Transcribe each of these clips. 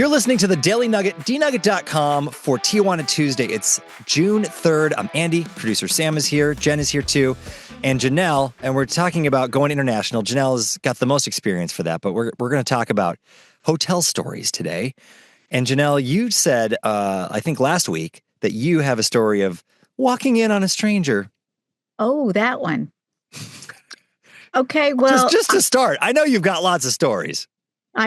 You're listening to the Daily Nugget, dnugget.com for Tijuana Tuesday. It's June 3rd. I'm Andy. Producer Sam is here. Jen is here too. And Janelle, and we're talking about going international. Janelle has got the most experience for that, but we're going to talk about hotel stories today. And Janelle, you said, I think last week, that you have a story of walking in on a stranger. Oh, that one. Okay, well. Just to start, I know you've got lots of stories.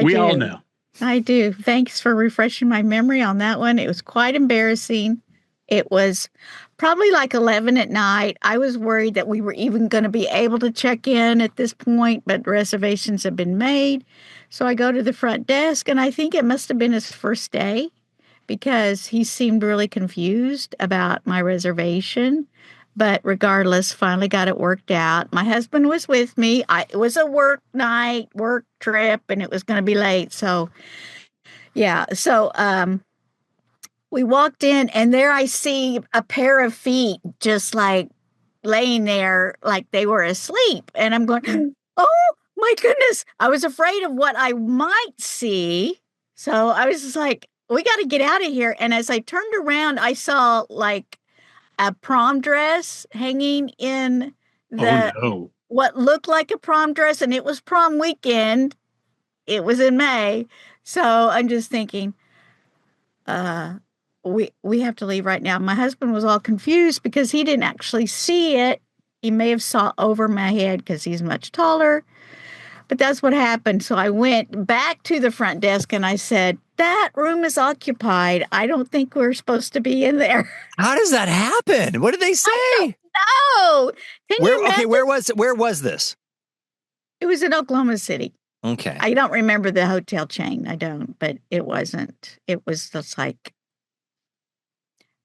We all know. I do. Thanks for refreshing my memory on that one. It was quite embarrassing. It was probably like 11 at night. I was worried that we were even going to be able to check in at this point, but reservations have been made. So I go to the front desk, and I think it must have been his first day because he seemed really confused about my reservation. But regardless, finally got it worked out. My husband was with me. It was a work night, work trip, and it was going to be late. So, yeah. So we walked in, and there I see a pair of feet just like laying there like they were asleep. And I'm going, oh, my goodness. I was afraid of what I might see. So I was just like, we got to get out of here. And as I turned around, I saw like a prom dress hanging in what looked like a prom dress, and it was prom weekend. It was in May. So I'm just thinking, we have to leave right now. My husband was all confused because he didn't actually see it. He may have saw over my head because he's much taller. But that's what happened. So I went back to the front desk and I said, that room is occupied. I don't think we're supposed to be in there. How does that happen? What did they say? No. Where was this? It was in Oklahoma City. Okay. I don't remember the hotel chain. I don't, but it wasn't. It was just like,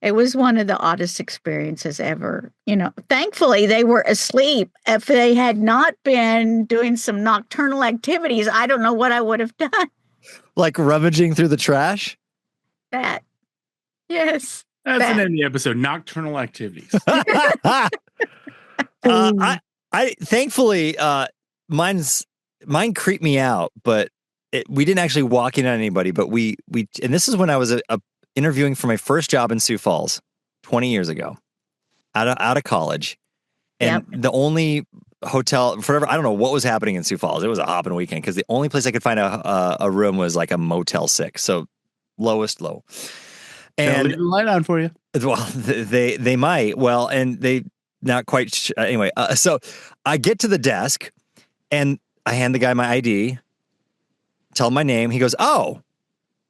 it was one of the oddest experiences ever. You know, thankfully they were asleep. If they had not been doing some nocturnal activities, I don't know what I would have done. Like rummaging through the trash? That. Yes. That's the name of the episode, Nocturnal Activities. I thankfully, mine creeped me out, but we didn't actually walk in on anybody, but we and this is when I was interviewing for my first job in Sioux Falls 20 years ago, out of college. And the only hotel, forever, I don't know what was happening in Sioux Falls. It was a hopping weekend because the only place I could find a room was like a Motel 6. So lowest low. And leave the light on for you. Well, they might. Well, and they not quite. Anyway, so I get to the desk and I hand the guy my ID, tell him my name. He goes, "Oh,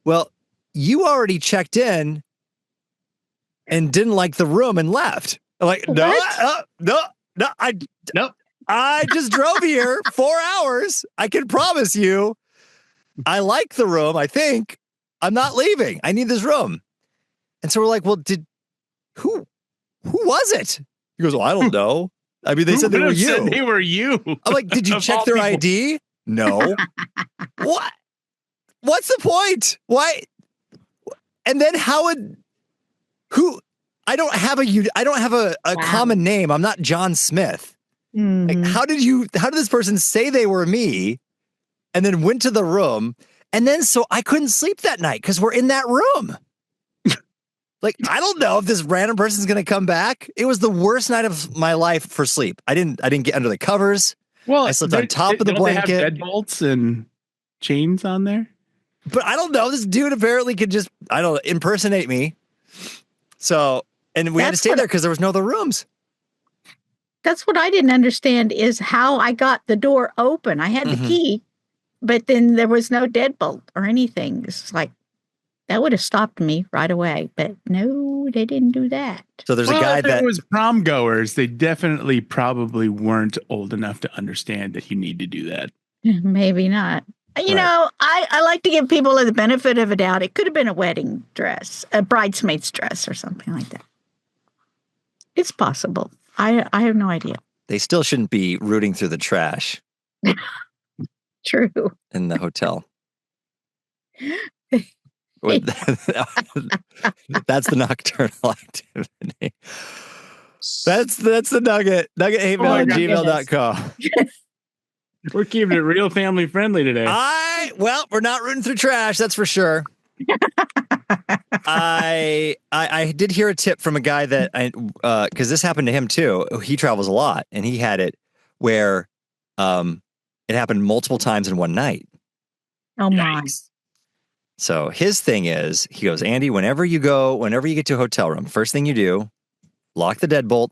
well, you already checked in and didn't like the room and left." I'm like, no, I just drove here 4 hours. I can promise you, I like the room. I think I'm not leaving. I need this room. And so we're like, well, who was it? He goes, well, I don't know. I mean, they said they were you. Said they were you. I'm like, did you check their ID? No. What? What's the point? Why? And then I don't have a common name. I'm not John Smith. Mm-hmm. Like, how did this person say they were me and then went to the room? And then so I couldn't sleep that night because we're in that room. Like, I don't know if this random person's going to come back. It was the worst night of my life for sleep. I didn't get under the covers. Well, I slept on top of the blanket. They have deadbolts and chains on there. But I don't know. This dude apparently could just, impersonate me. So, and we had to stay there because there was no other rooms. That's what I didn't understand is how I got the door open. I had the key, but then there was no deadbolt or anything. It's like, that would have stopped me right away. But no, they didn't do that. So there's a guy that was prom goers. They definitely probably weren't old enough to understand that you need to do that. Maybe not. You know, I like to give people the benefit of a doubt. It could have been a wedding dress, a bridesmaid's dress or something like that. It's possible. I have no idea. They still shouldn't be rooting through the trash. True. In the hotel. That's the nocturnal activity. That's the nugget. Nuggethaven@gmail.com. We're keeping it real family friendly today. Well, we're not rooting through trash, that's for sure. I did hear a tip from a guy that because this happened to him too. He travels a lot, and he had it where it happened multiple times in one night. Oh my. So his thing is, he goes, Andy, whenever you get to a hotel room, first thing you do, lock the deadbolt,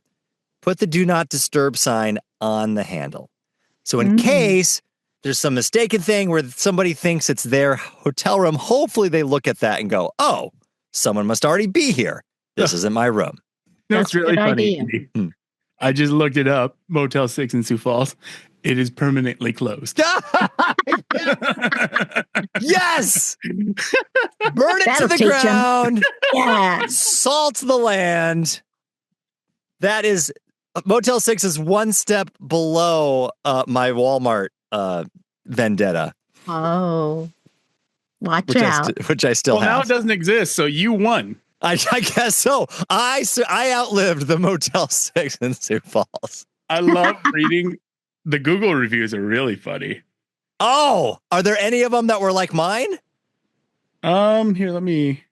put the do not disturb sign on the handle. So in case there's some mistaken thing where somebody thinks it's their hotel room, hopefully they look at that and go, oh, someone must already be here. This isn't my room. That's really funny. I just looked it up. Motel 6 in Sioux Falls. It is permanently closed. Yes! Burn it to the ground. Yeah. Salt the land. That is, Motel 6 is one step below my Walmart vendetta. Oh. Watch out. Which I still have. Well, now it doesn't exist, so you won. I guess so. I outlived the Motel 6 in Sioux Falls. I love reading. The Google reviews are really funny. Oh, are there any of them that were like mine? Here, let me.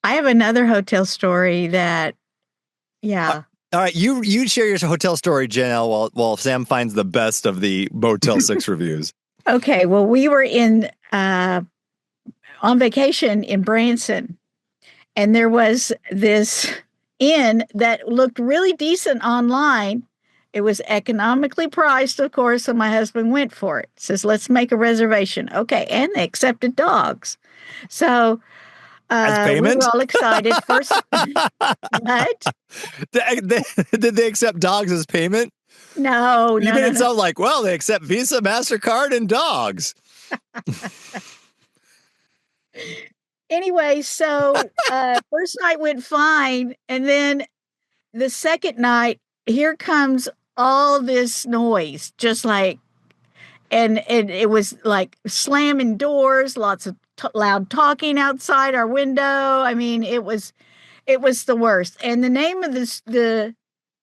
I have another hotel story that, all right, you share your hotel story, Janelle, while Sam finds the best of the Motel 6 reviews. Okay, well, we were on vacation in Branson, and there was this inn that looked really decent online. It was economically priced, of course, so my husband went for it. Says, let's make a reservation. Okay, and they accepted dogs. So we were all excited. First, what? Did they accept dogs as payment? No. You made it sound like, well, they accept Visa, MasterCard, and dogs. Anyway, so first night went fine, and then the second night, here comes all this noise, just like, and it was like slamming doors, lots of loud talking outside our window. I mean, it was the worst. And the name of the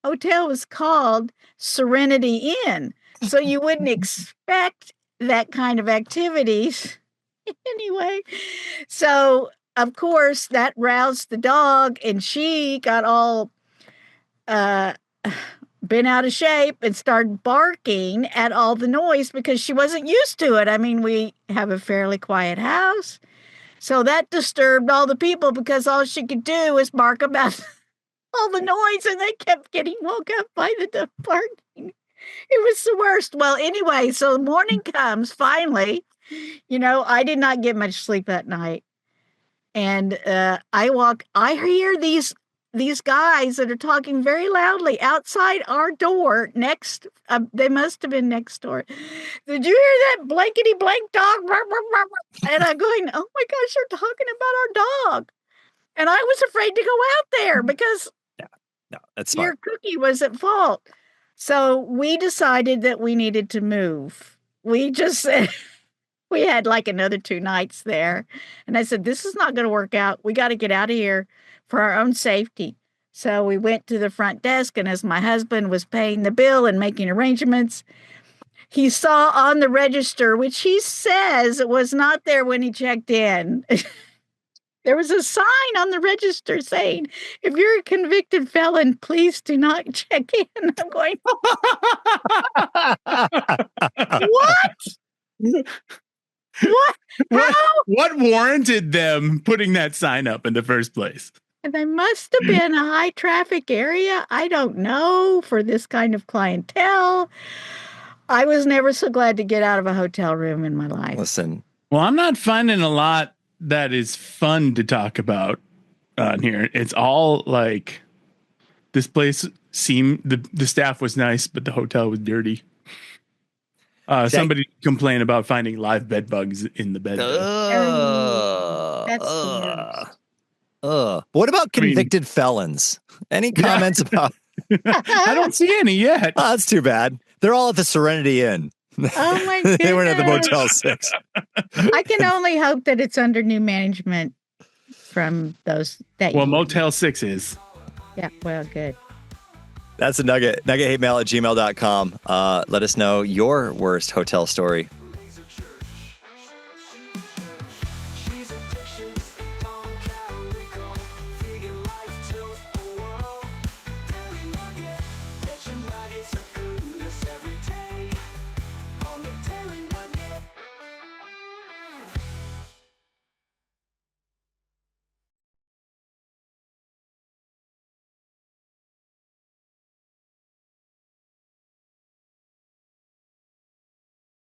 hotel was called Serenity Inn, so you wouldn't expect that kind of activities. Anyway, so of course that roused the dog, and she got all bent out of shape and started barking at all the noise because she wasn't used to it. I mean, we have a fairly quiet house, so that disturbed all the people because all she could do was bark about all the noise, and they kept getting woke up by the barking. It was the worst. Well, anyway, so morning comes finally. I did not get much sleep that night. And I hear these guys that are talking very loudly outside our door next. They must have been next door. Did you hear that blankety blank dog? And I'm going, oh my gosh, they're talking about our dog. And I was afraid to go out there because no, that's smart. Your cookie was at fault. So we decided that we needed to move. We just said, we had like another 2 nights there. And I said, this is not going to work out. We got to get out of here for our own safety. So we went to the front desk, and as my husband was paying the bill and making arrangements, he saw on the register, which he says was not there when he checked in. There was a sign on the register saying, if you're a convicted felon, please do not check in. I'm going, what? What? What warranted them putting that sign up in the first place? And they must have been a high traffic area. I don't know, for this kind of clientele. I was never so glad to get out of a hotel room in my life. Listen. Well, I'm not finding a lot that is fun to talk about on here. It's all like, this place seemed, the staff was nice, but the hotel was dirty. Somebody complained about finding live bed bugs in the bed. That's what about convicted felons? Any comments about? I don't see any yet. Oh, that's too bad. They're all at the Serenity Inn. Oh my goodness. They weren't at the Motel 6. I can only hope that it's under new management from those that. Well, Motel 6 is. Yeah. Well, good. That's a nugget. Nuggethatemail@gmail.com. Let us know your worst hotel story.